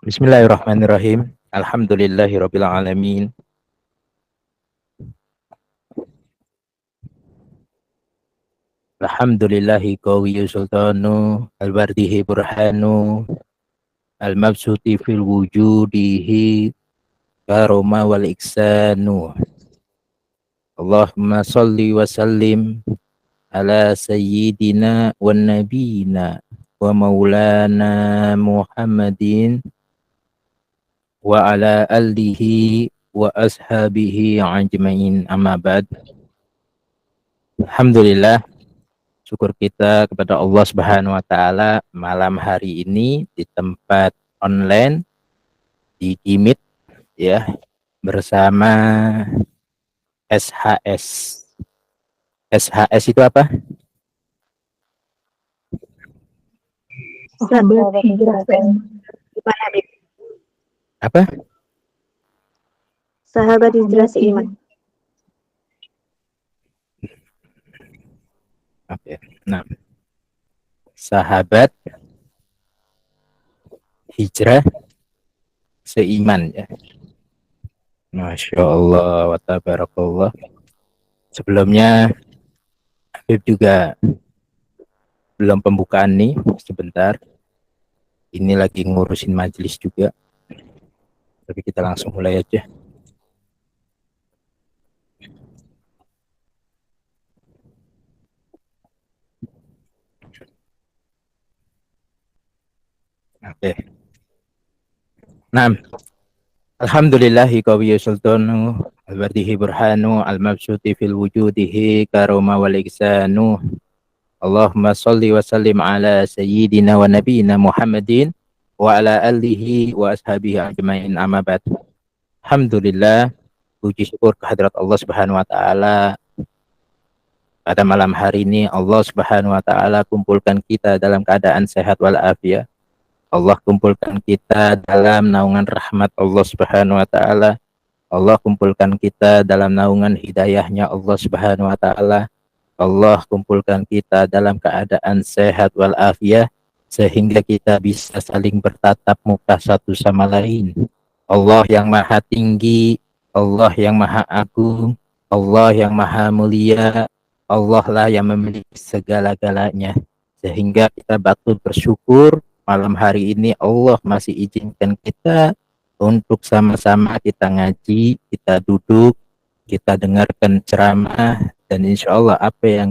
Bismillahirrahmanirrahim. Alhamdulillahirabbil alamin. Alhamdulillahi qawiyyu sultanu al-bardihi burhanu al-mabsuti fil wujudihi karoma wal iksanu. Allahumma salli wa sallim ala sayyidina wa nabiyina wa maulana Muhammadin wa ala alihi wa ashabihi ajmain, amma ba'd. Alhamdulillah, syukur kita kepada Allah Subhanahu wa taala malam hari ini di tempat online di Meet ya, bersama SHS. SHS itu apa? Sahabat Hijrah Seiman. Apa? Sahabat Hijrah Seiman. Oke. Nah, sahabat hijrah seiman ya. Masya Allah wa tabarakallah. Sebelumnya Habib juga belum pembukaan nih, sebentar. Ini lagi ngurusin majelis juga. Tapi kita langsung mulai aja. Oke. Nah, alhamdulillahi qawiyyu sultanu al-bardihi burhanu al-mabsuti fil wujudihi karoma wal iksanu. Allahumma salli wa sallim ala sayyidina wa nabiyina Muhammadin wa ala alihi wa ashabihi ajmain, amma ba'd. Alhamdulillah, puji syukur kehadirat Allah Subhanahu wa taala. Pada malam hari ini Allah Subhanahu wa taala kumpulkan kita dalam keadaan sehat walafiat. Allah kumpulkan kita dalam naungan rahmat Allah Subhanahu wa taala. Allah kumpulkan kita dalam naungan hidayahnya Allah Subhanahu wa taala. Allah kumpulkan kita dalam keadaan sehat walafiat sehingga kita bisa saling bertatap muka satu sama lain. Allah yang maha tinggi, Allah yang maha agung, Allah yang maha mulia, Allah lah yang memiliki segala-galanya. Sehingga kita patut bersyukur malam hari ini Allah masih izinkan kita untuk sama-sama kita ngaji, kita duduk, kita dengarkan ceramah, dan insya Allah apa yang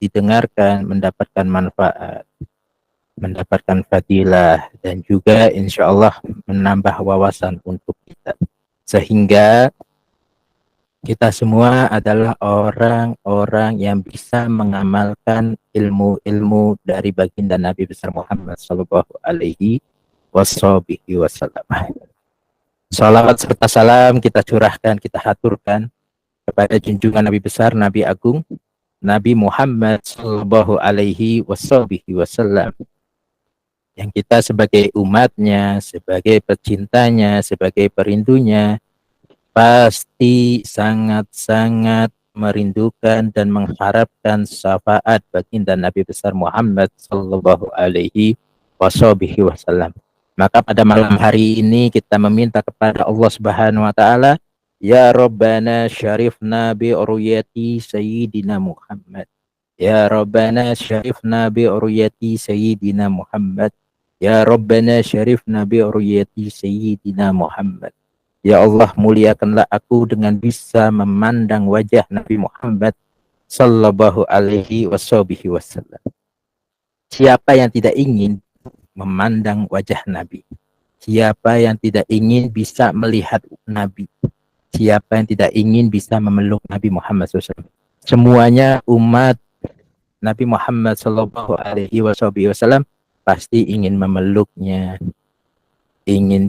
didengarkan mendapatkan manfaat, mendapatkan fadilah, dan juga insya Allah menambah wawasan untuk kita. Sehingga kita semua adalah orang-orang yang bisa mengamalkan ilmu-ilmu dari baginda Nabi besar Muhammad Sallallahu Alaihi Wasallam. Salawat serta salam kita curahkan, kita haturkan kepada junjungan Nabi besar, Nabi agung, Nabi Muhammad Sallallahu Alaihi Wasallam, yang kita sebagai umatnya, sebagai pecintanya, sebagai perindunya, pasti sangat-sangat merindukan dan mengharapkan syafaat baginda Nabi besar Muhammad Sallallahu Alaihi Wasallam. Maka pada malam hari ini kita meminta kepada Allah Subhanahu Wa Taala, ya Rabbana syarifna bi uruyati Sayyidina Muhammad. Ya Rabbana syarifna bi uruyati Sayyidina Muhammad. Ya Rabbana syarifna bi uruyati Sayyidina Muhammad. Ya Allah, muliakanlah aku dengan bisa memandang wajah Nabi Muhammad Sallallahu Alaihi Wasallam. Siapa yang tidak ingin memandang wajah Nabi? Siapa yang tidak ingin bisa melihat Nabi? Siapa yang tidak ingin bisa memeluk Nabi Muhammad SAW? Semuanya umat Nabi Muhammad Sallallahu Alaihi Wasallam pasti ingin memeluknya, ingin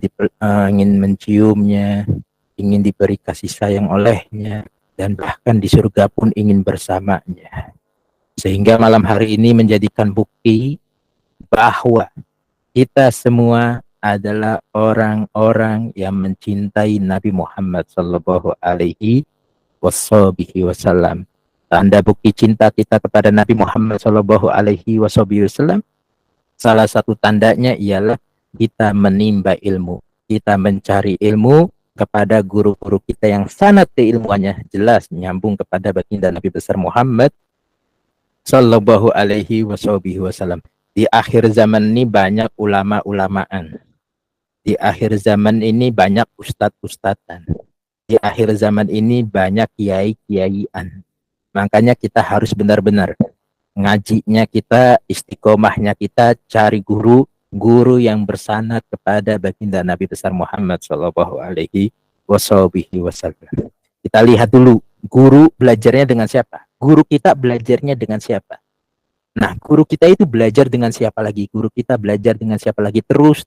menciumnya, ingin diberi kasih sayang olehnya, dan bahkan di surga pun ingin bersamanya. Sehingga malam hari ini menjadikan bukti bahwa kita semua adalah orang-orang yang mencintai Nabi Muhammad Sallallahu Alaihi Wasallam. Tanda bukti cinta kita kepada Nabi Muhammad Sallallahu Alaihi Wasallam, salah satu tandanya ialah kita menimba ilmu, kita mencari ilmu kepada guru-guru kita yang sanad keilmuannya jelas menyambung kepada baginda Nabi besar Muhammad Sallallahu alaihi wasallam. Di akhir zaman ini banyak ulama-ulamaan. Di akhir zaman ini banyak ustadz-ustadzan. Di akhir zaman ini banyak kiai-kiaian. Makanya kita harus benar-benar ngajinya kita, istiqomahnya kita, cari guru yang bersanad kepada baginda Nabi besar Muhammad Sallallahu alaihi wasallam. Kita lihat dulu, guru belajarnya dengan siapa? Guru kita belajarnya dengan siapa? Nah, guru kita itu belajar dengan siapa lagi? Guru kita belajar dengan siapa lagi? Terus.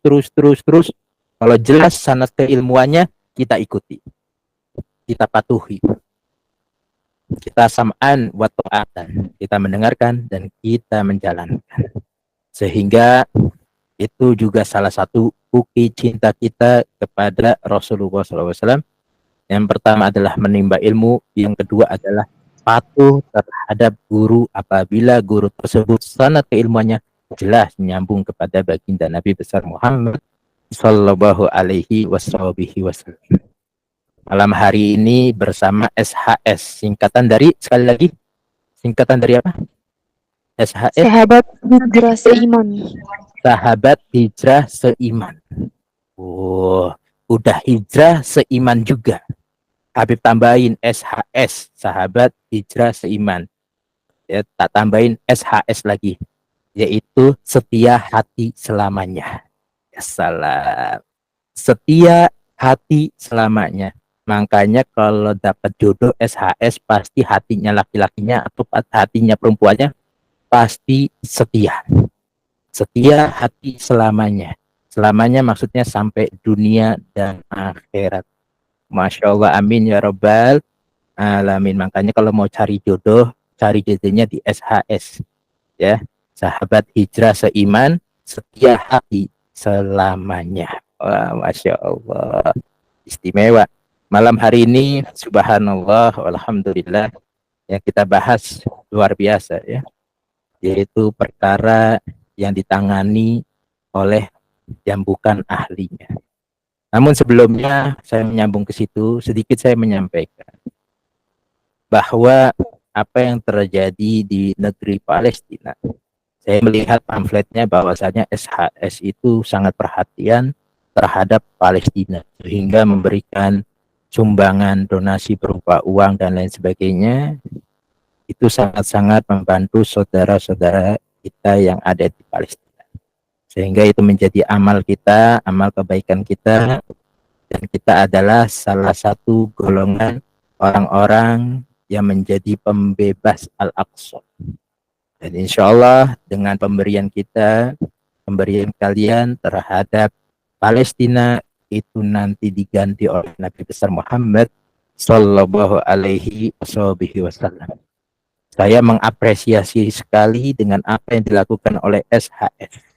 Kalau jelas sanad keilmuannya, kita ikuti. Kita patuhi. Kita sam'an wa ta'atan. Kita mendengarkan dan kita menjalankan. Sehingga itu juga salah satu bukti cinta kita kepada Rasulullah SAW. Yang pertama adalah menimba ilmu. Yang kedua adalah patuh terhadap guru apabila guru tersebut sanad keilmuannya jelas menyambung kepada baginda Nabi besar Muhammad Sallallahu alaihi wasallam. Malam hari ini bersama SHS, singkatan dari, sekali lagi, singkatan dari apa? SHS, Sahabat Hijrah Seiman. Sahabat Hijrah Seiman. Oh, udah hijrah seiman juga. Habib tambahin SHS, Sahabat Hijrah Seiman. Ya, tak tambahin SHS lagi, yaitu setia hati selamanya. Ya salam. Setia hati selamanya. Makanya kalau dapat jodoh SHS pasti hatinya laki-lakinya atau hatinya perempuannya pasti setia. Setia hati selamanya. Selamanya maksudnya sampai dunia dan akhirat. Masya Allah, amin ya rabbal alamin. Makanya kalau mau cari jodohnya di SHS. Ya, Sahabat Hijrah Seiman, setia hati selamanya. Wah, Masya Allah, istimewa. Malam hari ini, subhanallah, alhamdulillah, yang kita bahas luar biasa ya, yaitu perkara yang ditangani oleh yang bukan ahlinya. Namun sebelumnya saya menyambung ke situ, sedikit saya menyampaikan bahwa apa yang terjadi di negeri Palestina, saya melihat pamfletnya bahwasanya SHS itu sangat perhatian terhadap Palestina sehingga memberikan sumbangan donasi berupa uang dan lain sebagainya. Itu sangat-sangat membantu saudara-saudara kita yang ada di Palestina. Sehingga itu menjadi amal kita, amal kebaikan kita, dan kita adalah salah satu golongan orang-orang yang menjadi pembebas Al-Aqsa. Dan insya Allah dengan pemberian kita, pemberian kalian terhadap Palestina itu nanti diganti oleh Nabi besar Muhammad Sallallahu alaihi wasallam. Saya mengapresiasi sekali dengan apa yang dilakukan oleh SHS.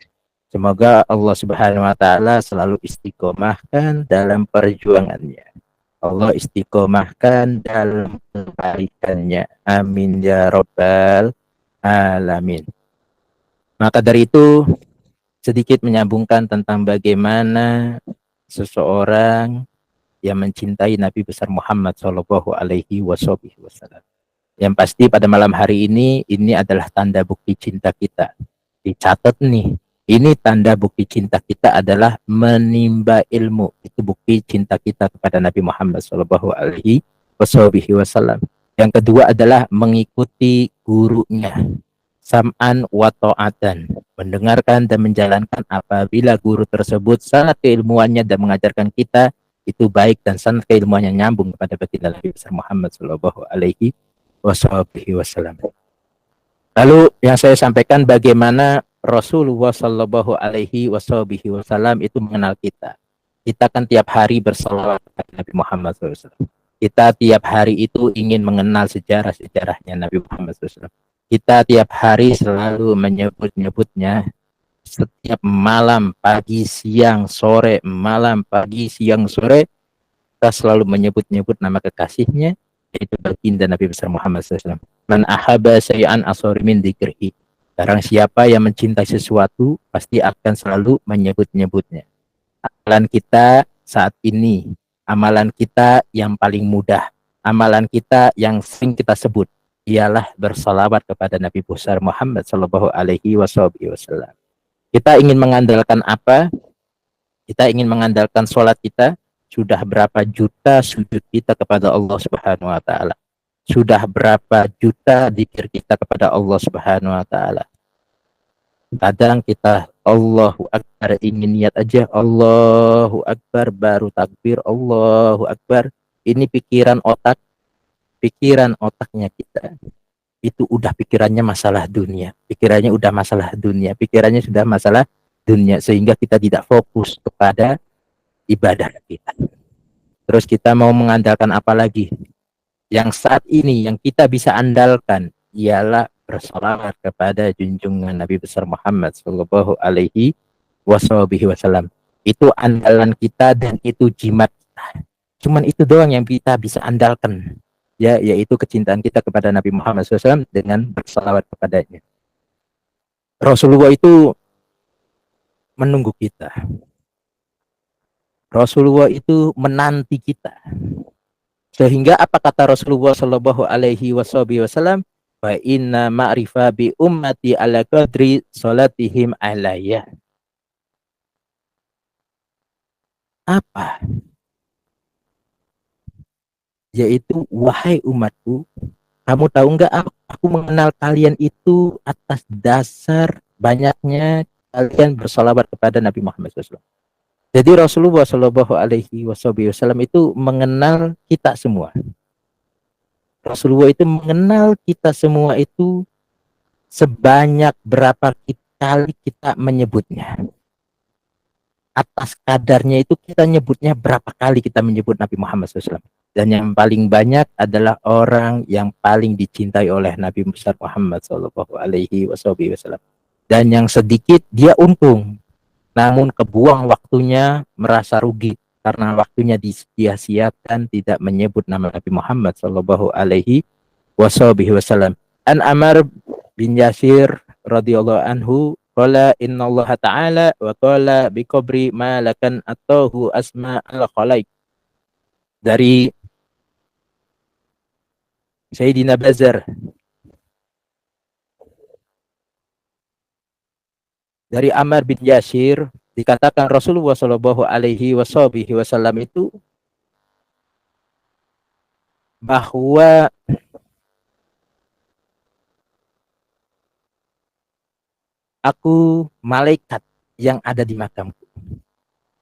Semoga Allah Subhanahu wa taala selalu istiqomahkan dalam perjuangannya. Allah istiqomahkan dalam kebaikannya. Amin ya rabbal alamin. Maka dari itu sedikit menyambungkan tentang bagaimana seseorang yang mencintai Nabi besar Muhammad Shallallahu alaihi wasallam. Yang pasti pada malam hari ini adalah tanda bukti cinta kita. Dicatat nih, ini tanda bukti cinta kita adalah menimba ilmu. Itu bukti cinta kita kepada Nabi Muhammad Shallallahu alaihi wasallam. Yang kedua adalah mengikuti gurunya. Sam'an wa ta'atan, mendengarkan dan menjalankan apabila guru tersebut sanad keilmuannya dan mengajarkan kita itu baik dan sanad keilmuannya nyambung kepada baginda Nabi besar Muhammad Shallallahu alaihi wasallam. Lalu yang saya sampaikan bagaimana Rasulullah Shallallahu alaihi wasallam itu mengenal kita. Kita kan tiap hari bersalawat kepada Nabi Muhammad SAW. Kita tiap hari itu ingin mengenal sejarah-sejarahnya Nabi Muhammad SAW. Kita tiap hari selalu menyebut-nyebutnya setiap malam, pagi, siang, sore, malam, pagi, siang, sore. Kita selalu menyebut-nyebut nama kekasihnya, yaitu baginda Nabi besar Muhammad SAW. Man ahaba say'an asori min dzikrihi. Barang siapa yang mencintai sesuatu, pasti akan selalu menyebut-nyebutnya. Amalan kita saat ini, amalan kita yang paling mudah, amalan kita yang sering kita sebut, ialah bersalawat kepada Nabi besar Muhammad Sallallahu Alaihi Wasallam. Kita ingin mengandalkan apa? Kita ingin mengandalkan sholat kita. Sudah berapa juta sujud kita kepada Allah Subhanahu Wa Taala? Sudah berapa juta zikir kita kepada Allah Subhanahu Wa Taala? Kadang kita Allahu Akbar, ingin niat aja Allahu Akbar, baru takbir Allahu Akbar. Ini pikiran otaknya kita itu udah pikirannya masalah dunia, pikirannya sudah masalah dunia, sehingga kita tidak fokus kepada ibadah kita. Terus kita mau mengandalkan apa lagi? Yang saat ini yang kita bisa andalkan ialah bersalawat kepada junjungan Nabi besar Muhammad Sallallahu Alaihi Wasallam. Itu andalan kita dan itu jimat kita. Cuman itu doang yang kita bisa andalkan, ya, yaitu kecintaan kita kepada Nabi Muhammad SAW dengan bersalawat kepadanya. Rasulullah itu menunggu kita. Rasulullah itu menanti kita. Sehingga apa kata Rasulullah Shallallahu Alaihi Wasallam? Wa inna ma'rifa bi ummati ala qadri salatihim alayya. Apa? Yaitu, wahai umatku, kamu tahu enggak, aku mengenal kalian itu atas dasar banyaknya kalian bersalawat kepada Nabi Muhammad SAW. Jadi Rasulullah Shallallahu Alaihi Wasallam itu mengenal kita semua. Rasulullah itu mengenal kita semua itu sebanyak berapa kali kita menyebutnya. Atas kadarnya itu kita nyebutnya berapa kali kita menyebut Nabi Muhammad SAW. Dan yang paling banyak adalah orang yang paling dicintai oleh Nabi besar Muhammad Shallallahu Alaihi Wasallam. Dan yang sedikit dia untung. Namun kebuang waktunya, merasa rugi karena waktunya disia-siakan tidak menyebut nama Nabi Muhammad Sallallahu Alaihi Wasallam. An Amr bin Yasir radhiyallahu anhu qala innallaha ta'ala wa qala biqabri malakan atahu asma al-khalaik. Dari Sayyidina Bazar, dari Ammar bin Yasir, dikatakan Rasulullah Shallallahu Alaihi Wasallam itu bahwa aku malaikat yang ada di makamku.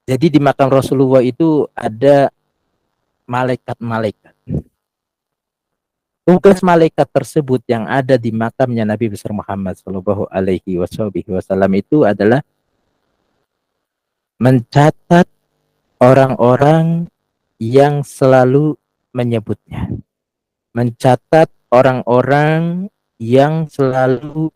Jadi di makam Rasulullah itu ada malaikat-malaikat. Tugas malaikat tersebut yang ada di makamnya Nabi besar Muhammad Shallallahu Alaihi Wasallam itu adalah mencatat orang-orang yang selalu menyebutnya, mencatat orang-orang yang selalu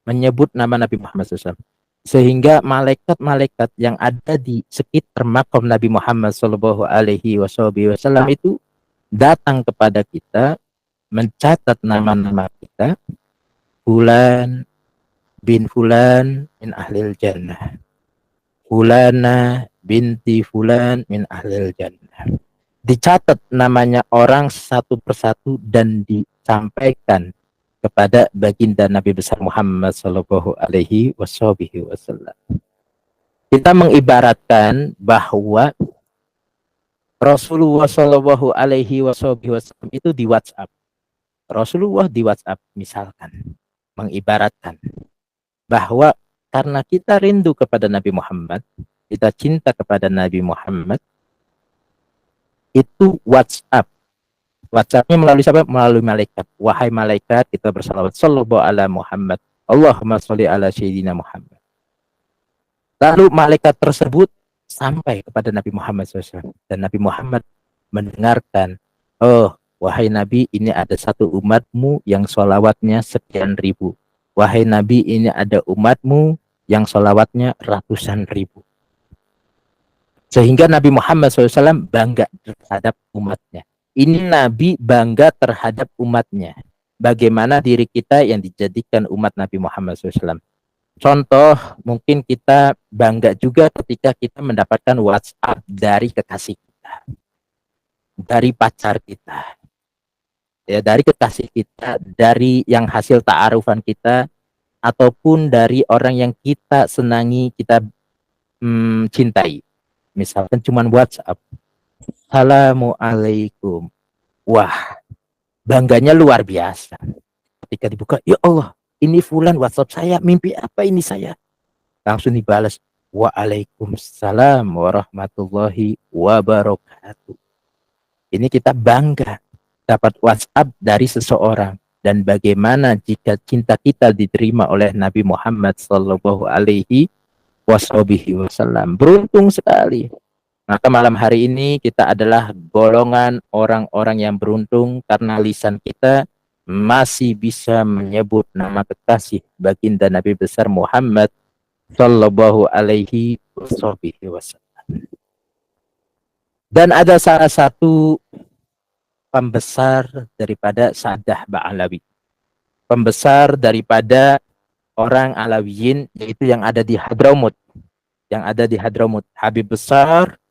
menyebut nama Nabi Muhammad SAW. Sehingga malaikat-malaikat yang ada di sekitar makam Nabi Muhammad Shallallahu Alaihi Wasallam itu datang kepada kita, mencatat nama-nama kita, Fulan bin Fulan min ahlil jannah, Fulana binti Fulan min ahlil jannah. Dicatat namanya orang satu persatu dan disampaikan kepada baginda Nabi besar Muhammad Sallallahu Alaihi Wasallam. Kita mengibaratkan bahwa Rasulullah Shallallahu Alaihi Wasallam itu di WhatsApp. Rasulullah di WhatsApp, misalkan, mengibaratkan bahwa karena kita rindu kepada Nabi Muhammad, kita cinta kepada Nabi Muhammad, itu WhatsApp. WhatsAppnya melalui siapa? Melalui malaikat. Wahai malaikat, kita bersalawat sallallahu ala Muhammad. Allahumma sholli ala sayyidina Muhammad. Lalu malaikat tersebut sampai kepada Nabi Muhammad SAW. Dan Nabi Muhammad mendengarkan, oh, wahai Nabi, ini ada satu umatmu yang sholawatnya sekian ribu. Wahai Nabi, ini ada umatmu yang sholawatnya ratusan ribu. Sehingga Nabi Muhammad SAW bangga terhadap umatnya. Ini Nabi bangga terhadap umatnya. bagaimana diri kita yang dijadikan umat Nabi Muhammad SAW. Contoh, mungkin kita bangga juga ketika kita mendapatkan WhatsApp dari kekasih kita, dari pacar kita, ya, dari kekasih kita, dari yang hasil ta'arufan kita, ataupun dari orang yang kita senangi, kita cintai. Misalkan cuman WhatsApp, Assalamualaikum. Wah, bangganya luar biasa. Ketika dibuka, ya Allah, ini fulan WhatsApp saya, mimpi apa ini saya? Langsung dibalas, Waalaikumsalam warahmatullahi wabarakatuh. Ini kita bangga dapat WhatsApp dari seseorang. Dan bagaimana jika cinta kita diterima oleh Nabi Muhammad Sallallahu Alaihi Wasallam. Beruntung sekali. Maka malam hari ini kita adalah golongan orang-orang yang beruntung karena lisan kita masih bisa menyebut nama kekasih baginda Nabi besar Muhammad Sallallahu Alaihi Wasallam. Dan ada salah satu pembesar daripada Sa'dah Ba'alawi, pembesar daripada orang Alawiyin, yaitu yang ada di Hadramaut, Habib besar,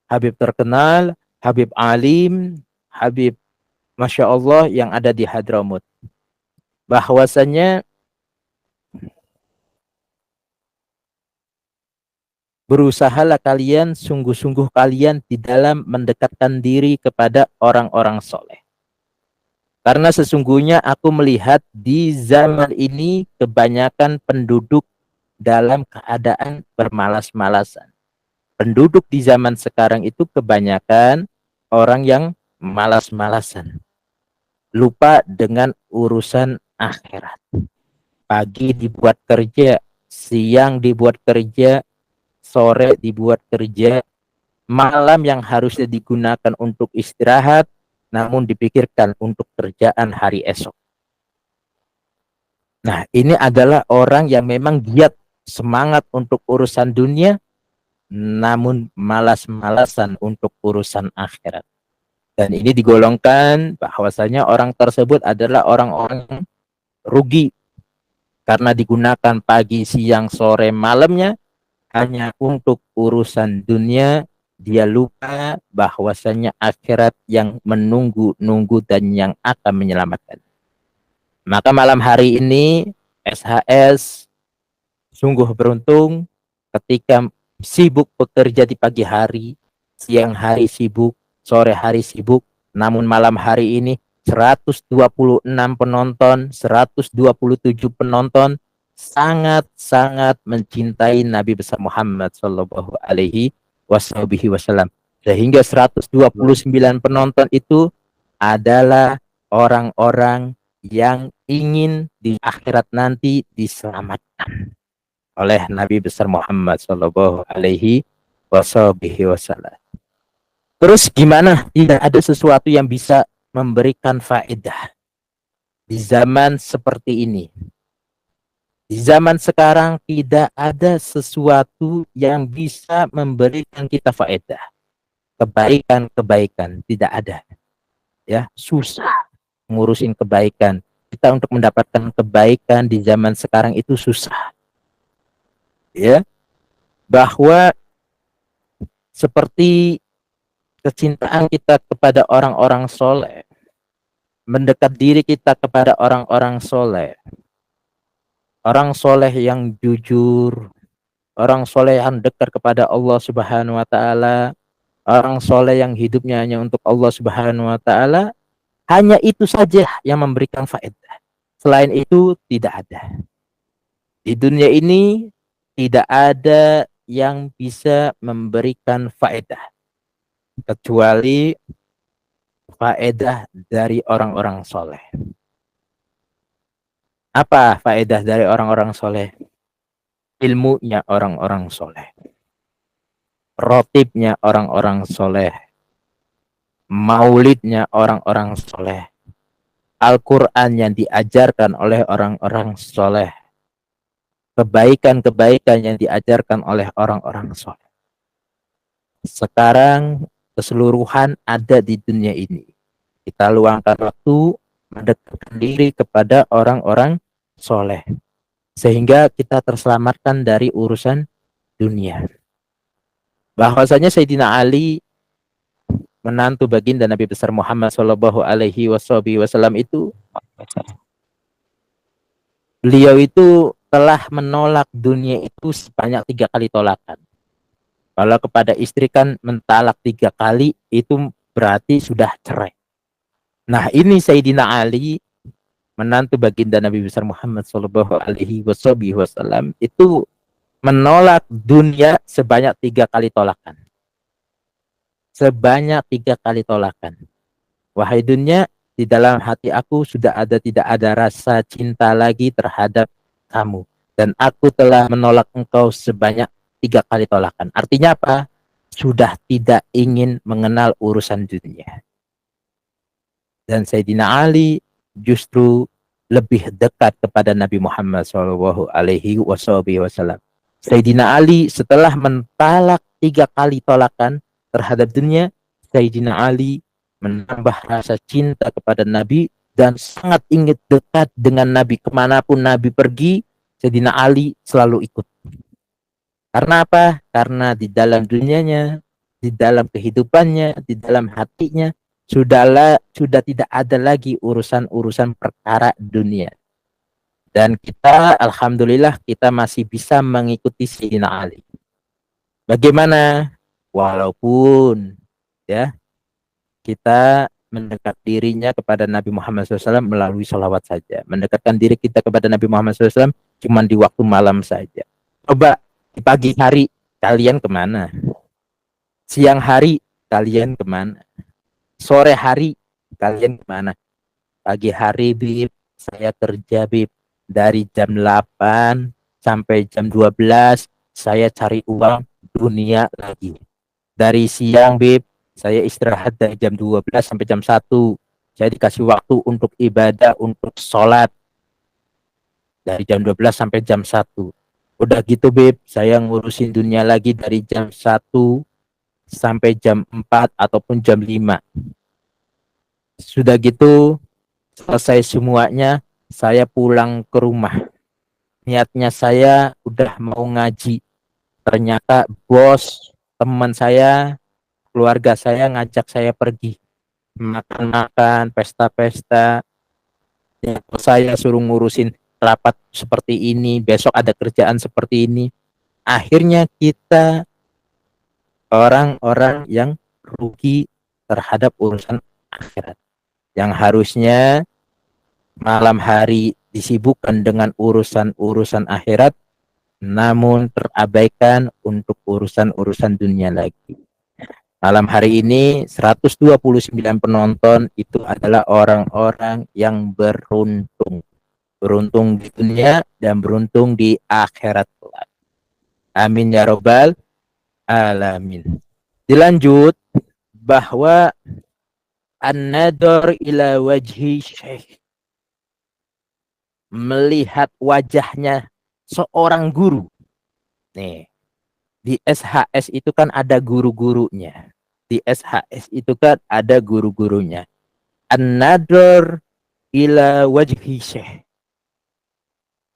Habib terkenal, Habib alim, Habib Masya Allah yang ada di Hadramaut. Bahwasanya berusahalah kalian, sungguh-sungguh kalian di dalam mendekatkan diri kepada orang-orang soleh. Karena sesungguhnya aku melihat di zaman ini kebanyakan penduduk dalam keadaan bermalas-malasan. Penduduk di zaman sekarang itu kebanyakan orang yang malas-malasan. Lupa dengan urusan akhirat. Pagi dibuat kerja, siang dibuat kerja, sore dibuat kerja, malam yang harusnya digunakan untuk istirahat, namun dipikirkan untuk kerjaan hari esok. Nah, ini adalah orang yang memang giat, semangat untuk urusan dunia, namun malas-malasan untuk urusan akhirat. Dan ini digolongkan bahwasanya orang tersebut adalah orang-orang yang rugi, karena digunakan pagi, siang, sore, malamnya hanya untuk urusan dunia. Dia lupa bahwasanya akhirat yang menunggu-nunggu dan yang akan menyelamatkan. Maka malam hari ini SHS sungguh beruntung ketika sibuk bekerja di pagi hari, siang hari sibuk, sore hari sibuk, namun malam hari ini 126 penonton, 127 penonton sangat-sangat mencintai Nabi besar Muhammad Sallallahu Alaihi Wasallam. Sehingga 129 penonton itu adalah orang-orang yang ingin di akhirat nanti diselamatkan oleh Nabi besar Muhammad Sallallahu Alaihi Wasallam. Terus gimana? Tidak ada sesuatu yang bisa memberikan faedah di zaman seperti ini. Di zaman sekarang tidak ada sesuatu yang bisa memberikan kita faedah. Kebaikan-kebaikan tidak ada. Ya, susah ngurusin kebaikan. Kita untuk mendapatkan kebaikan di zaman sekarang itu susah. Ya. Bahwa seperti kecintaan kita kepada orang-orang soleh, mendekat diri kita kepada orang-orang soleh, orang soleh yang jujur, orang soleh yang dekat kepada Allah Subhanahu wa Ta'ala, orang soleh yang hidupnya hanya untuk Allah Subhanahu wa Ta'ala, hanya itu saja yang memberikan faedah. Selain itu tidak ada. Di dunia ini tidak ada yang bisa memberikan faedah kecuali faedah dari orang-orang soleh. Apa faedah dari orang-orang soleh? Ilmunya orang-orang soleh, rotibnya orang-orang soleh, maulidnya orang-orang soleh, Al-Quran yang diajarkan oleh orang-orang soleh, kebaikan-kebaikan yang diajarkan oleh orang-orang soleh. Sekarang keseluruhan ada di dunia ini. Kita luangkan waktu mendekatkan diri kepada orang-orang soleh, sehingga kita terselamatkan dari urusan dunia. Bahwasanya Sayyidina Ali, menantu baginda Nabi besar Muhammad Shallallahu Alaihi Wasallam itu, beliau itu telah menolak dunia itu sebanyak 3 kali tolakan. Kalau kepada istri kan mentalak 3 kali, itu berarti sudah cerai. Nah ini Sayyidina Ali, menantu baginda Nabi besar Muhammad Shallallahu Alaihi Wasallam itu menolak dunia sebanyak 3 kali tolakan. Sebanyak 3 kali tolakan. Wahai dunia, di dalam hati aku sudah tidak ada rasa cinta lagi terhadap kamu. Dan aku telah menolak engkau sebanyak 3 kali tolakan. Artinya apa? Sudah tidak ingin mengenal urusan dunia. Dan Sayyidina Ali justru lebih dekat kepada Nabi Muhammad Shallallahu Alaihi Wasallam. Sayyidina Ali setelah mentalak 3 kali tolakan terhadap dunia, Sayyidina Ali menambah rasa cinta kepada Nabi dan sangat ingin dekat dengan Nabi. Kemanapun Nabi pergi, Sayyidina Ali selalu ikut. Karena apa? Karena di dalam dunianya, di dalam kehidupannya, di dalam hatinya, sudah tidak ada lagi urusan-urusan perkara dunia. Dan kita, alhamdulillah, kita masih bisa mengikuti Sayyidina Ali. Bagaimana? Walaupun ya kita mendekat dirinya kepada Nabi Muhammad SAW melalui sholawat saja. Mendekatkan diri kita kepada Nabi Muhammad SAW cuma di waktu malam saja. Coba di pagi hari kalian kemana? Siang hari kalian kemana? Sore hari kalian kemana? Pagi hari, Bib, saya kerja, Bib. Dari jam 8 sampai jam 12 saya cari uang dunia lagi. Dari siang, Bib, saya istirahat dari jam 12 sampai jam 1. Saya dikasih waktu untuk ibadah, untuk sholat. Dari jam 12 sampai jam 1. Udah gitu, Bib, saya ngurusin dunia lagi dari jam 1 sampai jam 4 ataupun jam 5. Sudah gitu, selesai semuanya, saya pulang ke rumah. Niatnya saya udah mau ngaji. Ternyata bos, teman saya, keluarga saya ngajak saya pergi. Makan-makan, pesta-pesta. Ya, saya suruh ngurusin rapat seperti ini, besok ada kerjaan seperti ini. Akhirnya kita orang-orang yang rugi terhadap urusan akhirat. Yang harusnya malam hari disibukkan dengan urusan-urusan akhirat, namun terabaikan untuk urusan-urusan dunia lagi. Malam hari ini 129 penonton itu adalah orang-orang yang beruntung. Beruntung di dunia dan beruntung di akhirat. Amin ya robbal alamin. Dilanjut bahwa an-nadar ila wajhi syekh, melihat wajahnya seorang guru. Nih, di SHS itu kan ada guru-gurunya. Di SHS itu kan ada guru-gurunya. An-nadar ila wajhi syekh,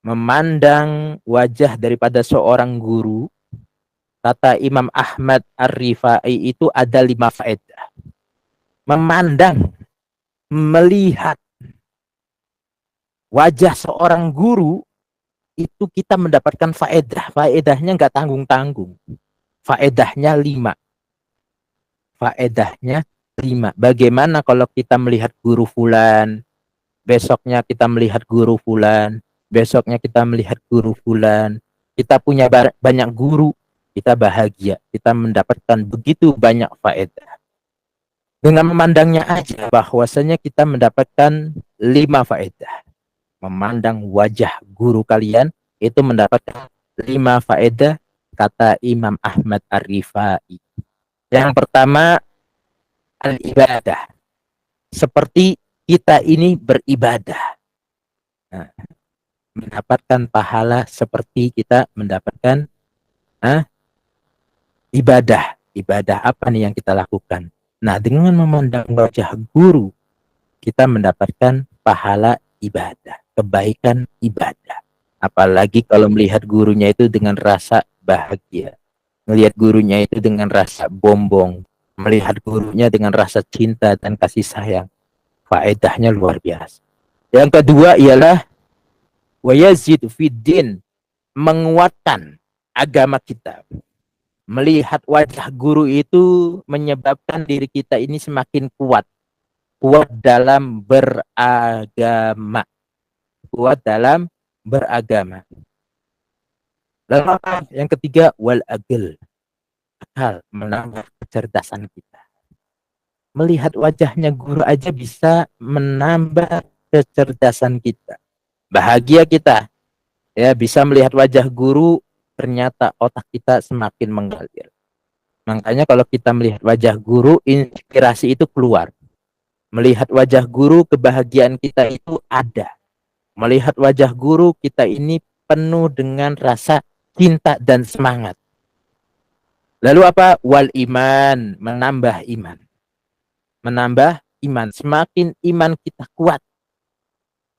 memandang wajah daripada seorang guru. Kata Imam Ahmad Ar-Rifai itu ada 5 faedah. Memandang, melihat wajah seorang guru itu kita mendapatkan faedah. Faedahnya nggak tanggung-tanggung. Faedahnya 5. Faedahnya 5. Bagaimana kalau kita melihat guru fulan, besoknya kita melihat guru fulan, besoknya kita melihat guru fulan. Kita punya banyak guru, kita bahagia. Kita mendapatkan begitu banyak faedah. Dengan memandangnya aja bahwasanya kita mendapatkan 5 faedah. Memandang wajah guru kalian itu mendapatkan 5 faedah, kata Imam Ahmad Ar-Rifai. Yang pertama, al-ibadah. Seperti kita ini beribadah. Nah, mendapatkan pahala seperti kita mendapatkan ibadah. Ibadah apa nih yang kita lakukan? Nah, dengan memandang wajah guru, kita mendapatkan pahala ibadah, kebaikan ibadah. Apalagi kalau melihat gurunya itu dengan rasa bahagia, melihat gurunya itu dengan rasa bombong, melihat gurunya dengan rasa cinta dan kasih sayang. Faedahnya luar biasa. Yang kedua ialah wayazid fiddin, menguatkan agama kita. Melihat wajah guru itu menyebabkan diri kita ini semakin kuat. Kuat dalam beragama. Kuat dalam beragama. Lalu apa? Yang ketiga, wal agil. Akal, menambah kecerdasan kita. Melihat wajahnya guru aja bisa menambah kecerdasan kita. Bahagia kita. Ya, bisa melihat wajah guru, ternyata otak kita semakin mengalir. Makanya kalau kita melihat wajah guru, inspirasi itu keluar. Melihat wajah guru, kebahagiaan kita itu ada. Melihat wajah guru, kita ini penuh dengan rasa cinta dan semangat. Lalu apa? Wal iman, menambah iman. Menambah iman. Semakin iman kita kuat.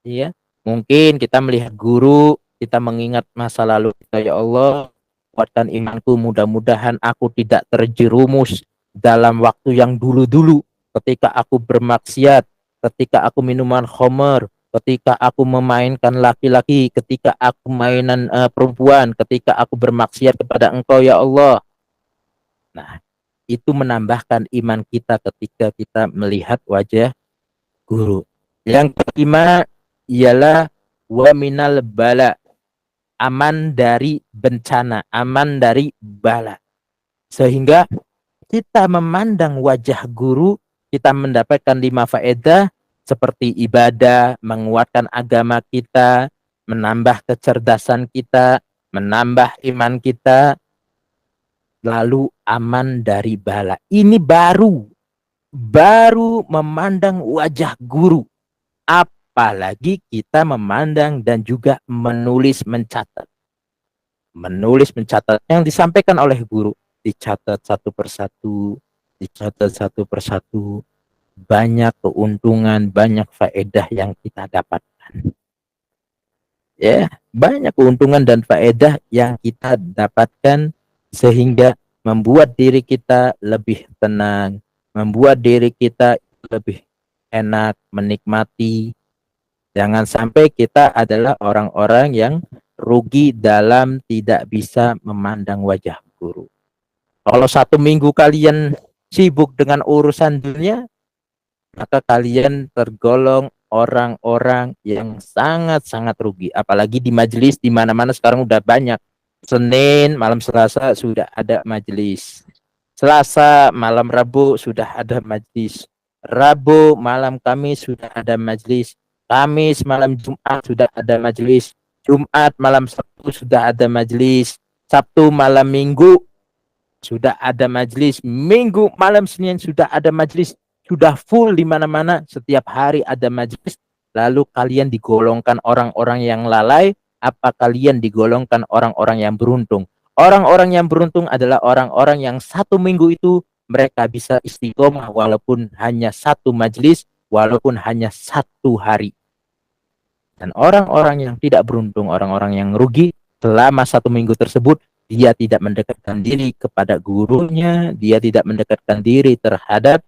Ya, mungkin kita melihat guru, kita mengingat masa lalu kita, ya Allah, kuatkan imanku, mudah-mudahan aku tidak terjerumus dalam waktu yang dulu-dulu, ketika aku bermaksiat, ketika aku minuman khamar, ketika aku memainkan laki-laki, ketika aku mainan perempuan, ketika aku bermaksiat kepada Engkau, ya Allah. Nah, itu menambahkan iman kita ketika kita melihat wajah guru. Yang kelima ialah wa minal bala, aman dari bencana, aman dari bala. Sehingga kita memandang wajah guru, kita mendapatkan 5 faedah seperti ibadah, menguatkan agama kita, menambah kecerdasan kita, menambah iman kita, lalu aman dari bala. Ini baru memandang wajah guru. Apalagi kita memandang dan juga menulis, mencatat. Menulis, mencatat yang disampaikan oleh guru, dicatat satu persatu, dicatat satu persatu. Banyak keuntungan, banyak faedah yang kita dapatkan. Ya, banyak keuntungan dan faedah yang kita dapatkan sehingga membuat diri kita lebih tenang, membuat diri kita lebih enak menikmati. Jangan sampai kita adalah orang-orang yang rugi dalam tidak bisa memandang wajah guru. Kalau 1 minggu kalian sibuk dengan urusan dunia, maka kalian tergolong orang-orang yang sangat-sangat rugi. Apalagi di majelis, di mana-mana sekarang udah banyak. Senin, malam Selasa sudah ada majelis. Selasa, malam Rabu sudah ada majelis. Rabu, malam Kamis sudah ada majelis. Kamis, malam Jumat sudah ada majelis. Jumat, malam Sabtu sudah ada majelis. Sabtu, malam Minggu sudah ada majelis. Minggu, malam Senin sudah ada majelis. Sudah full di mana-mana, setiap hari ada majelis. Lalu kalian digolongkan orang-orang yang lalai, apa kalian digolongkan orang-orang yang beruntung? Orang-orang yang beruntung adalah orang-orang yang 1 minggu itu mereka bisa istiqomah walaupun hanya 1 majelis, walaupun hanya 1 hari. Dan orang-orang yang tidak beruntung, orang-orang yang rugi selama 1 minggu tersebut, dia tidak mendekatkan diri kepada gurunya, dia tidak mendekatkan diri terhadap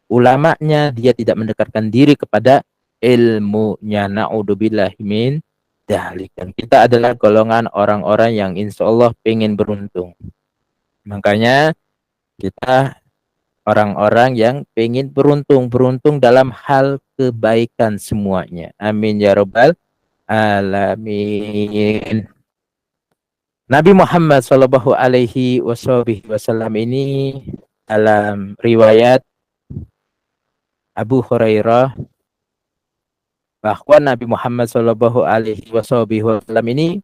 ulamanya, dia tidak mendekatkan diri kepada ilmunya. Na'udzubillahi min dzalik. Dan kita adalah golongan orang-orang yang insya Allah pengen beruntung. Makanya kita orang-orang yang pengen beruntung dalam hal kebaikan semuanya. Amin ya rabbal alamin. Nabi Muhammad Shallallahu Alaihi Wasallam ini dalam riwayat Abu Hurairah bahwa Nabi Muhammad Shallallahu Alaihi Wasallam ini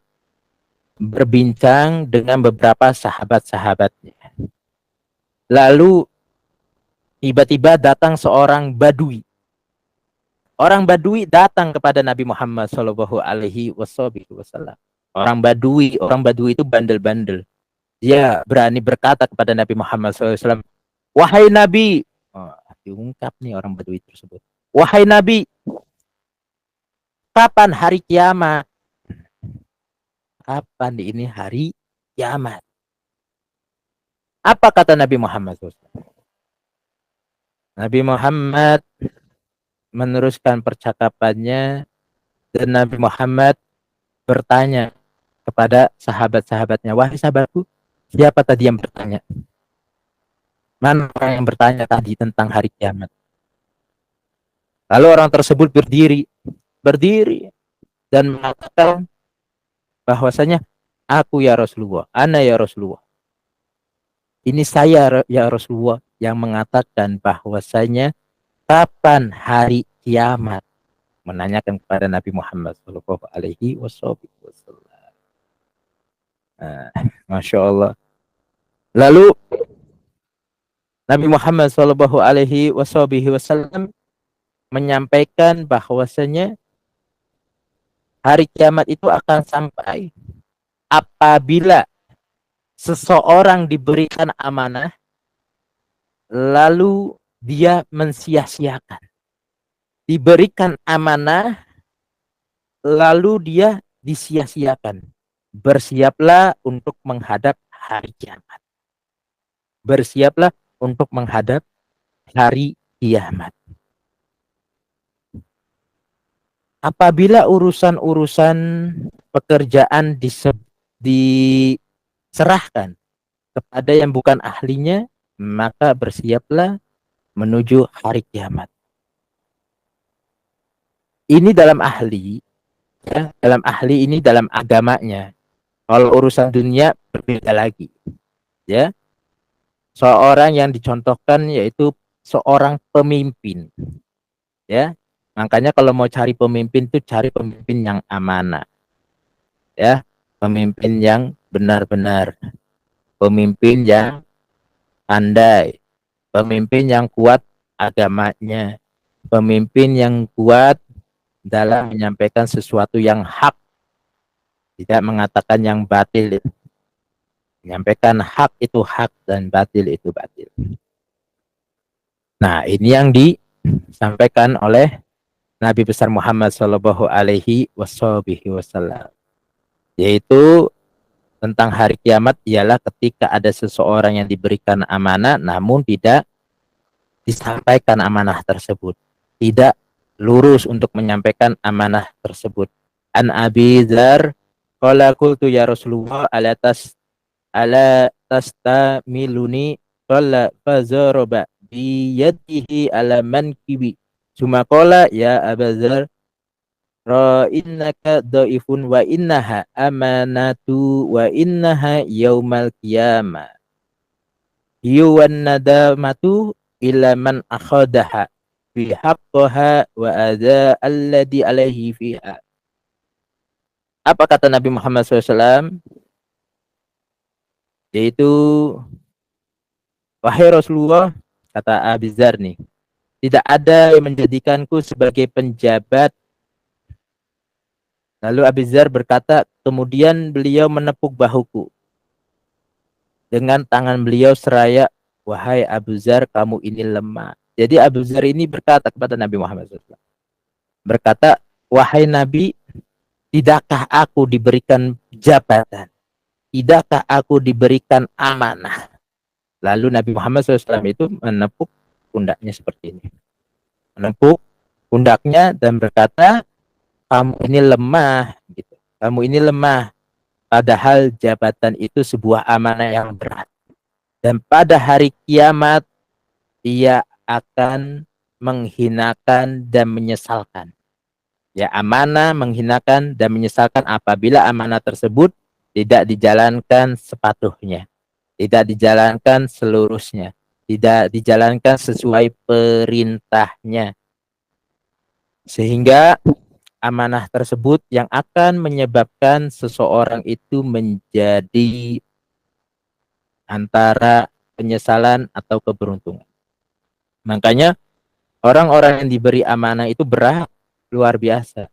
berbincang dengan beberapa sahabat-sahabatnya. Lalu tiba-tiba datang seorang badui. Orang badui datang kepada Nabi Muhammad Shallallahu Alaihi Wasallam. Orang badui itu bandel-bandel. Dia berani berkata kepada Nabi Muhammad SAW, wahai Nabi, diungkap nih orang badui tersebut. Wahai Nabi, Kapan hari kiamat? Kapan ini hari kiamat? Apa kata Nabi Muhammad SAW? Nabi Muhammad meneruskan percakapannya dan Nabi Muhammad bertanya kepada sahabat-sahabatnya, wahai sahabatku, siapa tadi yang bertanya? Mana orang yang bertanya tadi tentang hari kiamat? Lalu orang tersebut berdiri dan mengatakan bahwasanya aku ya Rasulullah, ana ya Rasulullah. Ini saya ya Rasulullah yang mengatakan bahwasanya kapan hari kiamat, menanyakan kepada Nabi Muhammad Shallallahu Alaihi Wasallam. Masya Allah. Lalu Nabi Muhammad Shallallahu Alaihi Wasallam menyampaikan bahwasanya hari kiamat itu akan sampai apabila seseorang diberikan amanah lalu dia mensia-siakan. Diberikan amanah lalu dia disia-siakan. Bersiaplah untuk menghadap hari kiamat. Bersiaplah untuk menghadap hari kiamat. Apabila urusan-urusan pekerjaan diserahkan kepada yang bukan ahlinya, maka bersiaplah menuju hari kiamat. Ini dalam ahli, ya, dalam ahli ini dalam agamanya. Kalau urusan dunia berbeda lagi, ya. Seorang yang dicontohkan yaitu seorang pemimpin, ya. Makanya kalau mau cari pemimpin tuh cari pemimpin yang amanah, ya, pemimpin yang benar-benar, pemimpin yang pandai, pemimpin yang kuat agamanya, pemimpin yang kuat dalam menyampaikan sesuatu yang hak, tidak mengatakan yang batil. Menyampaikan hak itu hak dan batil itu batil. Nah, ini yang disampaikan oleh Nabi besar Muhammad Shallallahu Alaihi Wasallam, yaitu tentang hari kiamat ialah ketika ada seseorang yang diberikan amanah namun tidak disampaikan amanah tersebut, tidak lurus untuk menyampaikan amanah tersebut. An Abi Dzar qala qultu ya Rasulullah ala tastamiluni qala fazaraba bi yadihi ala mankibi summa qala ya Abu Dzar ra innaka dhaifun wa innaha amanatu wa innaha yaumal qiyamah yuwan nadamatu ila man akhadaha fi haqqaha wa adza alladhi alaihi fiha. Apa kata Nabi Muhammad SAW? Yaitu, wahai Rasulullah, kata Abi Dzar nih, tidak ada yang menjadikanku sebagai penjabat. Lalu Abi Dzar berkata, kemudian beliau menepuk bahuku dengan tangan beliau seraya, wahai Abu Dzar, kamu ini lemah. Jadi Abu Dzar ini berkata kepada Nabi Muhammad SAW, berkata, wahai Nabi, tidakkah aku diberikan jabatan? Tidakkah aku diberikan amanah? Lalu Nabi Muhammad SAW itu menepuk pundaknya seperti ini. Menepuk pundaknya dan berkata, kamu ini lemah. Gitu. Kamu ini lemah. Padahal jabatan itu sebuah amanah yang berat. Dan pada hari kiamat, ia akan menghinakan dan menyesalkan. Ya, amanah menghinakan dan menyesalkan apabila amanah tersebut tidak dijalankan sepatuhnya, tidak dijalankan seluruhnya, tidak dijalankan sesuai perintahnya. Sehingga amanah tersebut yang akan menyebabkan seseorang itu menjadi antara penyesalan atau keberuntungan. Makanya orang-orang yang diberi amanah itu berat, luar biasa.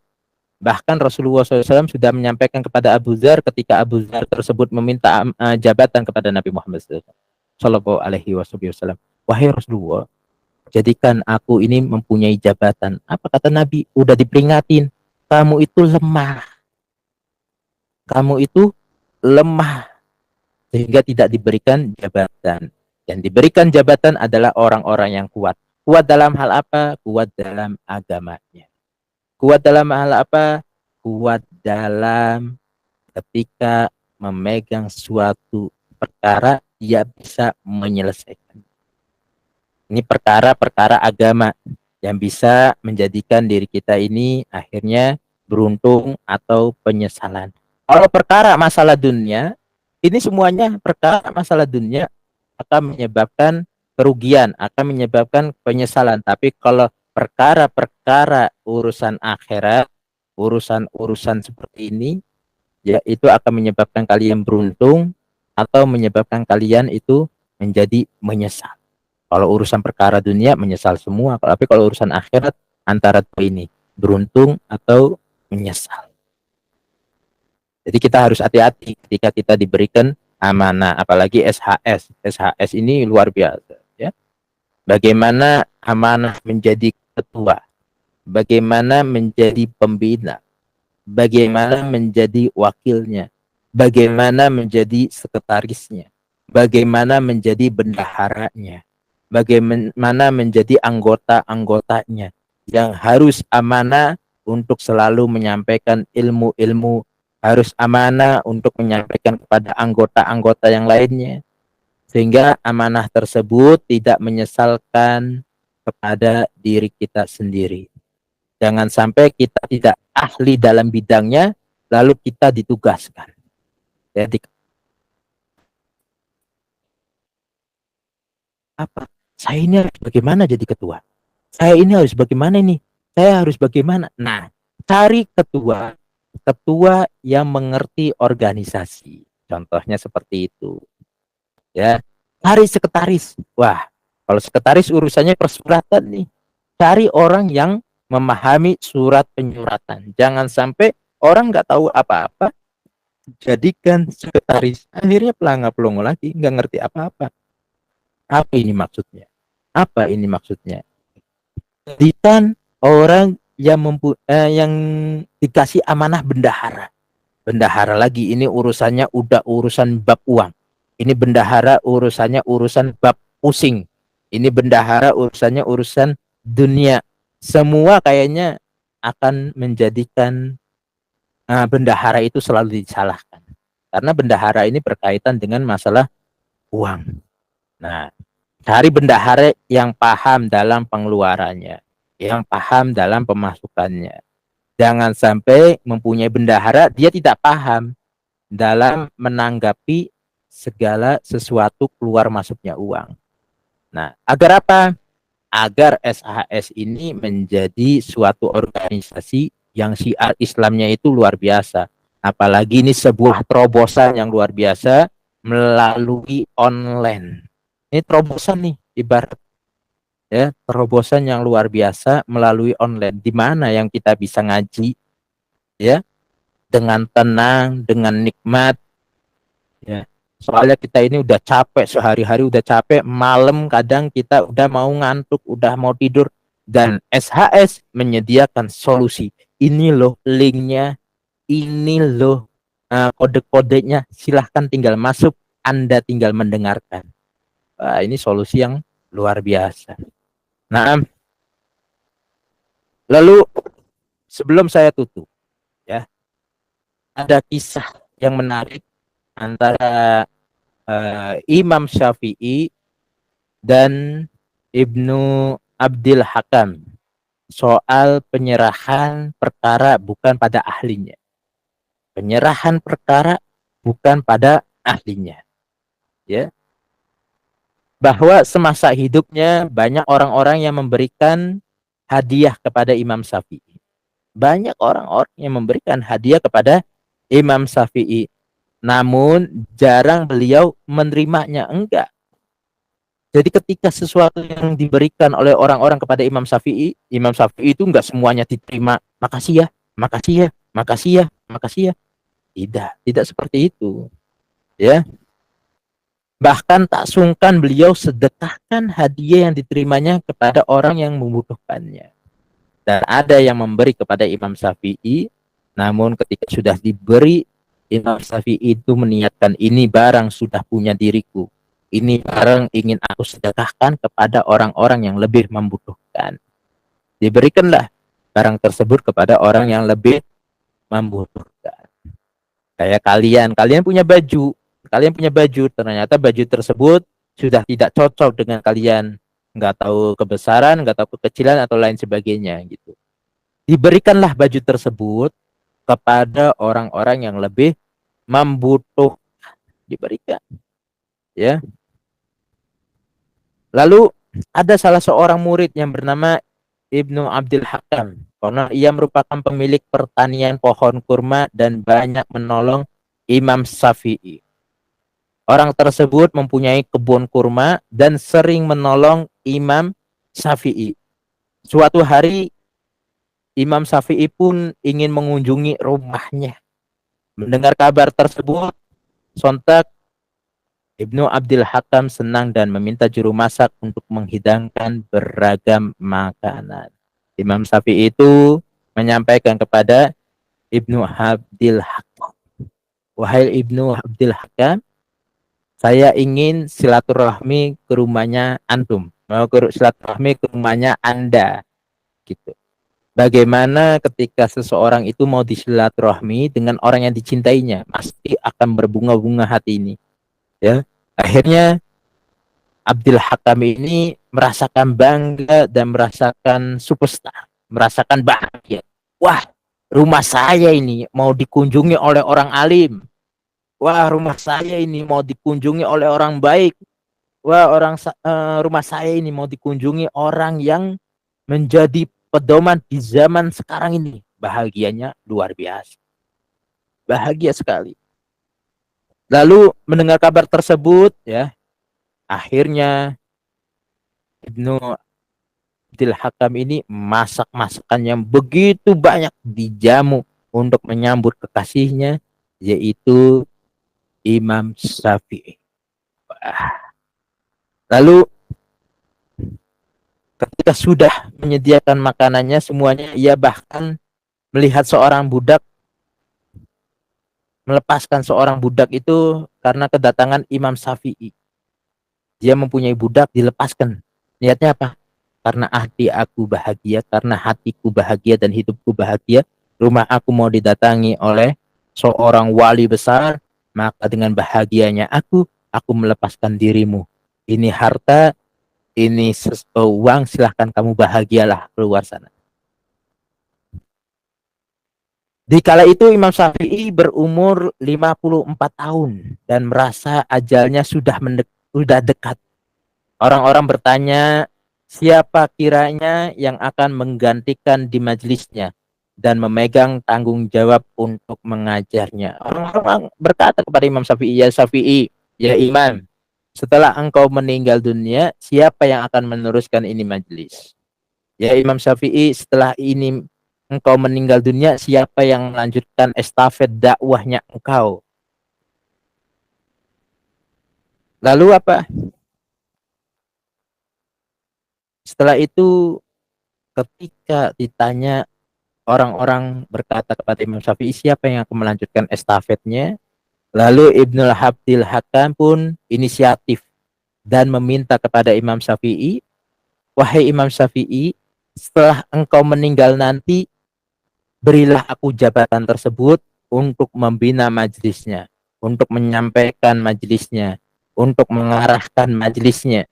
Bahkan Rasulullah SAW sudah menyampaikan kepada Abu Dzar ketika Abu Dzar tersebut meminta jabatan kepada Nabi Muhammad Sallallahu Alaihi Wasallam. Wahai Rasulullah, jadikan aku ini mempunyai jabatan. Apa kata Nabi? Udah diperingatin. kamu itu lemah. Kamu itu lemah sehingga tidak diberikan jabatan. Yang diberikan jabatan adalah orang-orang yang kuat. Kuat dalam hal apa? Kuat dalam agamanya. Kuat dalam hal apa? Kuat dalam ketika memegang suatu perkara, dia bisa menyelesaikan. Ini perkara-perkara agama yang bisa menjadikan diri kita ini akhirnya beruntung atau penyesalan. Kalau perkara masalah dunia, ini semuanya perkara masalah dunia akan menyebabkan kerugian, akan menyebabkan penyesalan. Tapi kalau perkara-perkara urusan akhirat, urusan-urusan seperti ini, ya itu akan menyebabkan kalian beruntung atau menyebabkan kalian itu menjadi menyesal. Kalau urusan perkara dunia menyesal semua, tapi kalau urusan akhirat antara ini beruntung atau menyesal. Jadi kita harus hati-hati ketika kita diberikan amanah, apalagi SHS. SHS ini luar biasa, ya. Bagaimana amanah menjadi ketua, bagaimana menjadi pembina, bagaimana menjadi wakilnya, bagaimana menjadi sekretarisnya, bagaimana menjadi bendaharanya, bagaimana menjadi anggota-anggotanya yang harus amanah untuk selalu menyampaikan ilmu-ilmu, harus amanah untuk menyampaikan kepada anggota-anggota yang lainnya, sehingga amanah tersebut tidak menyesalkan kepada diri kita sendiri. Jangan sampai kita tidak ahli dalam bidangnya, lalu kita ditugaskan. Jadi apa? Saya ini harus bagaimana jadi ketua? Saya ini harus bagaimana nih? Saya harus bagaimana? Nah, cari ketua, ketua yang mengerti organisasi. Contohnya seperti itu. Ya, cari sekretaris. Wah, kalau sekretaris urusannya persuratan nih. Cari orang yang memahami surat penyuratan. Jangan sampai orang nggak tahu apa-apa, jadikan sekretaris. Akhirnya pelangap-pelongo lagi, nggak ngerti apa-apa. Apa ini maksudnya? Apa ini maksudnya? Jadikan orang yang dikasih amanah bendahara. Bendahara lagi, ini urusannya udah urusan bab uang. Ini bendahara urusannya urusan bab pusing. Ini bendahara urusannya urusan dunia. Semua kayaknya akan menjadikan bendahara itu selalu disalahkan. Karena bendahara ini berkaitan dengan masalah uang. Nah, cari bendahara yang paham dalam pengeluarannya, yang paham dalam pemasukannya. Jangan sampai mempunyai bendahara, dia tidak paham dalam menanggapi segala sesuatu keluar masuknya uang. Nah, agar apa? Agar SHS ini menjadi suatu organisasi yang syiar Islamnya itu luar biasa. Apalagi ini sebuah terobosan yang luar biasa melalui online. Ini terobosan nih, ibarat ya, terobosan yang luar biasa melalui online. Di mana yang kita bisa ngaji ya dengan tenang, dengan nikmat ya. Soalnya kita ini udah capek, sehari-hari udah capek, malam kadang kita udah mau ngantuk, udah mau tidur, dan SHS menyediakan solusi. Ini loh linknya, ini loh kode-kodenya, silahkan tinggal masuk, Anda tinggal mendengarkan. Ini solusi yang luar biasa. Nah, lalu sebelum saya tutup, ya, ada kisah yang menarik antara Imam Syafi'i dan Ibnu Abdil Hakam soal penyerahan perkara bukan pada ahlinya. Penyerahan perkara bukan pada ahlinya. Ya. Bahwa semasa hidupnya banyak orang-orang yang memberikan hadiah kepada Imam Syafi'i. Banyak orang-orang yang memberikan hadiah kepada Imam Syafi'i. Namun jarang beliau menerimanya, enggak. Jadi ketika sesuatu yang diberikan oleh orang-orang kepada Imam Syafi'i itu enggak semuanya diterima. Makasih ya, makasih ya, makasih ya, makasih ya. Tidak seperti itu. Ya. Bahkan tak sungkan beliau sedekahkan hadiah yang diterimanya kepada orang yang membutuhkannya. Dan ada yang memberi kepada Imam Syafi'i, namun ketika sudah diberi, Imam Syafi'i itu meniatkan, ini barang sudah punya diriku. Ini barang ingin aku sedekahkan kepada orang-orang yang lebih membutuhkan. Diberikanlah barang tersebut kepada orang yang lebih membutuhkan. Kayak kalian punya baju, ternyata baju tersebut sudah tidak cocok dengan kalian, nggak tahu kebesaran, nggak tahu kekecilan atau lain sebagainya gitu. Diberikanlah baju tersebut kepada orang-orang yang lebih membutuhkan, diberikan, ya. Lalu ada salah seorang murid yang bernama Ibnu Abdul Hakam, karena ia merupakan pemilik pertanian pohon kurma dan banyak menolong Imam Syafi'i. Orang tersebut mempunyai kebun kurma dan sering menolong Imam Syafi'i. Suatu hari Imam Syafi'i pun ingin mengunjungi rumahnya. Mendengar kabar tersebut, sontak Ibnu Abdul Hakam senang dan meminta juru masak untuk menghidangkan beragam makanan. Imam Syafi'i itu menyampaikan kepada Ibnu Abdul Hakam, wahai Ibnu Abdul Hakam, saya ingin silaturahmi ke rumahnya antum, mau silaturahmi ke rumahnya Anda, gitu. Bagaimana ketika seseorang itu mau disilaturahmi dengan orang yang dicintainya, pasti akan berbunga-bunga hati ini, ya. Akhirnya Abdul Hakam ini merasakan bangga dan merasakan superstar, merasakan bahagia. Wah, rumah saya ini mau dikunjungi oleh orang alim. Wah, rumah saya ini mau dikunjungi oleh orang baik. Wah, rumah saya ini mau dikunjungi orang yang menjadi pedoman di zaman sekarang ini. Bahagianya luar biasa. Bahagia sekali. Lalu mendengar kabar tersebut, ya, akhirnya Ibnu Abdul Hakam ini masak masakan yang begitu banyak dijamu untuk menyambut kekasihnya, yaitu Imam Syafi'i. Lalu ketika sudah menyediakan makanannya semuanya, ia bahkan melihat seorang budak, melepaskan seorang budak itu karena kedatangan Imam Syafi'i. Dia mempunyai budak, dilepaskan. Niatnya apa? Karena hati aku bahagia, karena hatiku bahagia dan hidupku bahagia, rumah aku mau didatangi oleh seorang wali besar, maka dengan bahagianya aku melepaskan dirimu. Ini harta, ini uang, silahkan kamu bahagialah keluar sana. Di kala itu Imam Syafi'i berumur 54 tahun dan merasa ajalnya sudah dekat. Orang-orang bertanya, siapa kiranya yang akan menggantikan di majelisnya dan memegang tanggung jawab untuk mengajarnya. Orang-orang berkata kepada Imam Syafi'i, ya Imam, setelah engkau meninggal dunia, siapa yang akan meneruskan ini majelis? Ya Imam Syafi'i, setelah ini engkau meninggal dunia, siapa yang melanjutkan estafet dakwahnya engkau? Lalu apa? Setelah itu ketika ditanya, orang-orang berkata kepada Imam Syafi'i, siapa yang akan melanjutkan estafetnya? Lalu Ibnu Abdul Hakam pun inisiatif dan meminta kepada Imam Syafi'i, wahai Imam Syafi'i, setelah engkau meninggal nanti, berilah aku jabatan tersebut untuk membina majelisnya, untuk menyampaikan majelisnya, untuk mengarahkan majelisnya,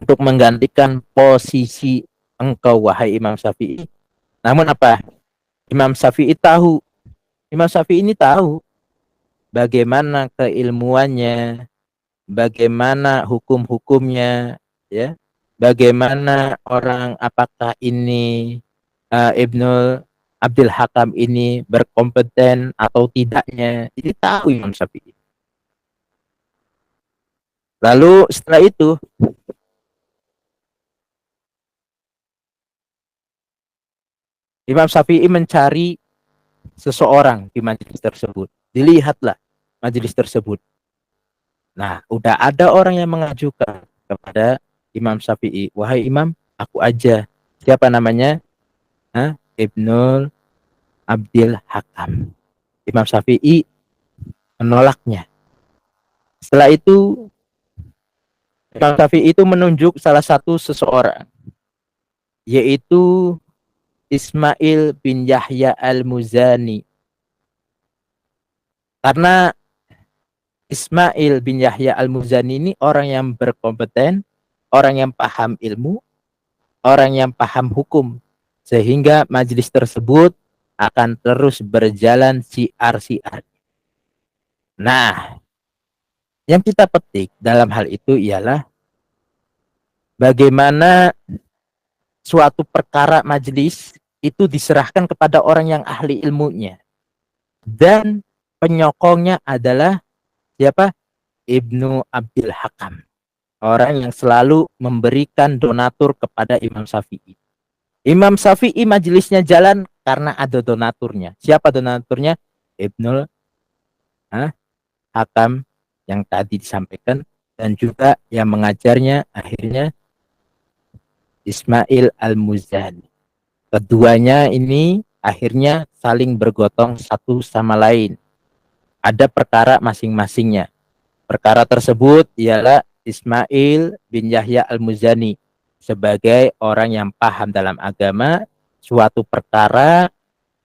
untuk menggantikan posisi engkau, wahai Imam Syafi'i. Namun apa? Imam Syafi'i tahu, Imam Syafi'i ini tahu bagaimana keilmuannya, bagaimana hukum-hukumnya, ya, bagaimana orang, apakah ini Ibnu Abdul Hakam ini berkompeten atau tidaknya. Ini tahu Imam Syafi'i. Lalu setelah itu Imam Syafi'i mencari seseorang di majelis tersebut. Dilihatlah majelis tersebut. Nah, udah ada orang yang mengajukan kepada Imam Syafi'i, wahai Imam, aku aja Siapa namanya? Ibnul Abdil Hakam. Imam Syafi'i menolaknya. Setelah itu Imam Syafi'i itu menunjuk salah satu seseorang, yaitu Ismail bin Yahya al-Muzani. Karena Ismail bin Yahya al-Muzani ini orang yang berkompeten, orang yang paham ilmu, orang yang paham hukum. Sehingga majelis tersebut akan terus berjalan siar-siar. Nah, yang kita petik dalam hal itu ialah bagaimana suatu perkara majelis itu diserahkan kepada orang yang ahli ilmunya. Dan penyokongnya adalah siapa? Ibnu Abdil Hakam. Orang yang selalu memberikan donatur kepada Imam Syafi'i. Imam Syafi'i majelisnya jalan karena ada donaturnya. Siapa donaturnya? Ibnul Hakam yang tadi disampaikan. Dan juga yang mengajarnya akhirnya Ismail al-Muzani. Keduanya ini akhirnya saling bergotong satu sama lain. Ada perkara masing-masingnya. Perkara tersebut ialah Ismail bin Yahya al-Muzani sebagai orang yang paham dalam agama, suatu perkara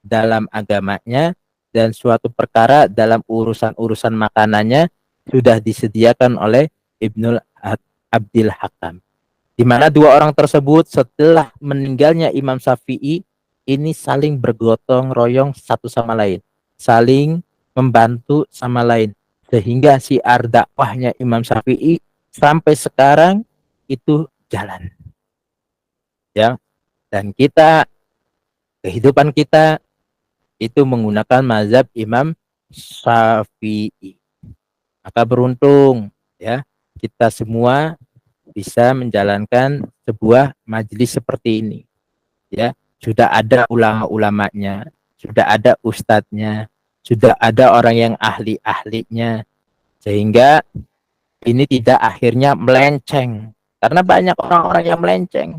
dalam agamanya, dan suatu perkara dalam urusan-urusan makanannya sudah disediakan oleh Ibnul Abdil Hakam. Di mana dua orang tersebut setelah meninggalnya Imam Syafi'i ini saling bergotong royong satu sama lain, saling membantu sama lain, sehingga siar dakwahnya Imam Syafi'i sampai sekarang itu jalan. Ya, dan kita, kehidupan kita itu menggunakan mazhab Imam Syafi'i. Maka beruntung ya kita semua bisa menjalankan sebuah majelis seperti ini. Ya, sudah ada ulama-ulamanya, sudah ada ustadznya, sudah ada orang yang ahli-ahlinya, sehingga ini tidak akhirnya melenceng. Karena banyak orang-orang yang melenceng.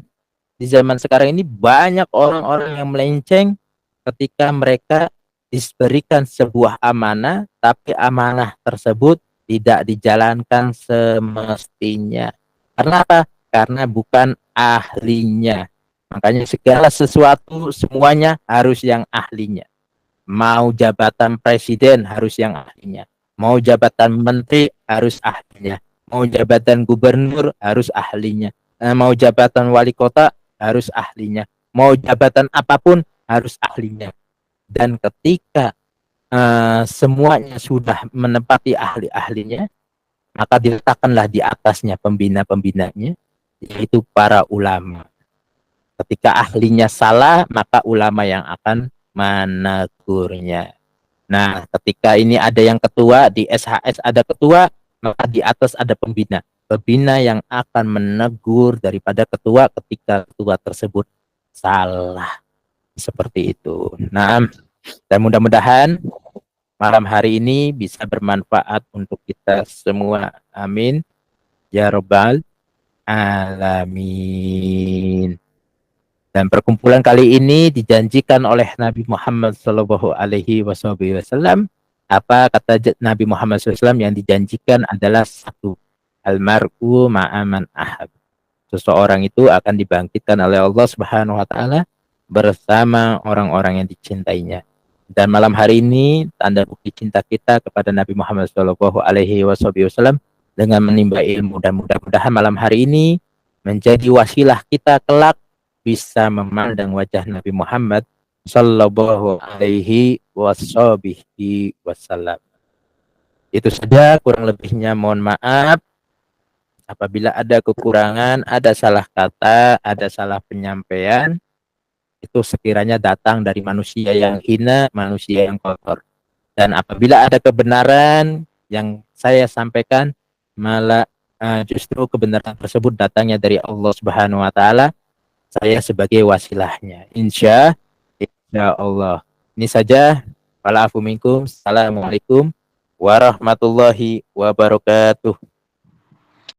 Di zaman sekarang ini banyak orang-orang yang melenceng ketika mereka diberikan sebuah amanah, tapi amanah tersebut tidak dijalankan semestinya. Karena apa? Karena bukan ahlinya. Makanya segala sesuatu semuanya harus yang ahlinya. Mau jabatan presiden harus yang ahlinya. Mau jabatan menteri harus ahlinya. Mau jabatan gubernur harus ahlinya. Mau jabatan wali kota harus ahlinya. Mau jabatan apapun harus ahlinya. Dan ketika semuanya sudah menempati ahli-ahlinya, maka diletakkanlah di atasnya pembina-pembinanya, yaitu para ulama. Ketika ahlinya salah, maka ulama yang akan menegurnya. Nah, ketika ini ada yang ketua, di SHS ada ketua, maka di atas ada pembina. Pembina yang akan menegur daripada ketua ketika ketua tersebut salah. Seperti itu. Nah, dan mudah-mudahan malam hari ini bisa bermanfaat untuk kita semua. Amin. Ya Rabbal Alamin. Dan perkumpulan kali ini dijanjikan oleh Nabi Muhammad Shallallahu Alaihi Wasallam. Apa kata Nabi Muhammad SAW yang dijanjikan adalah satu. Almar'u ma'aman ahab. Seseorang itu akan dibangkitkan oleh Allah Subhanahu Wa Taala bersama orang-orang yang dicintainya. Dan malam hari ini tanda bukti cinta kita kepada Nabi Muhammad Shallallahu Alaihi Wasallam dengan menimba ilmu, dan mudah-mudahan malam hari ini menjadi wasilah kita kelak bisa memandang wajah Nabi Muhammad Shallallahu Alaihi Wasallam. Itu saja, kurang lebihnya mohon maaf. Apabila ada kekurangan, ada salah kata, ada salah penyampaian, itu sekiranya datang dari manusia yang hina, manusia yang kotor. Dan apabila ada kebenaran yang saya sampaikan, malah justru kebenaran tersebut datangnya dari Allah Subhanahu Wa Taala, saya sebagai wasilahnya. Insya Allah. Ini saja. Wa'alaikum. Assalamualaikum warahmatullahi wabarakatuh.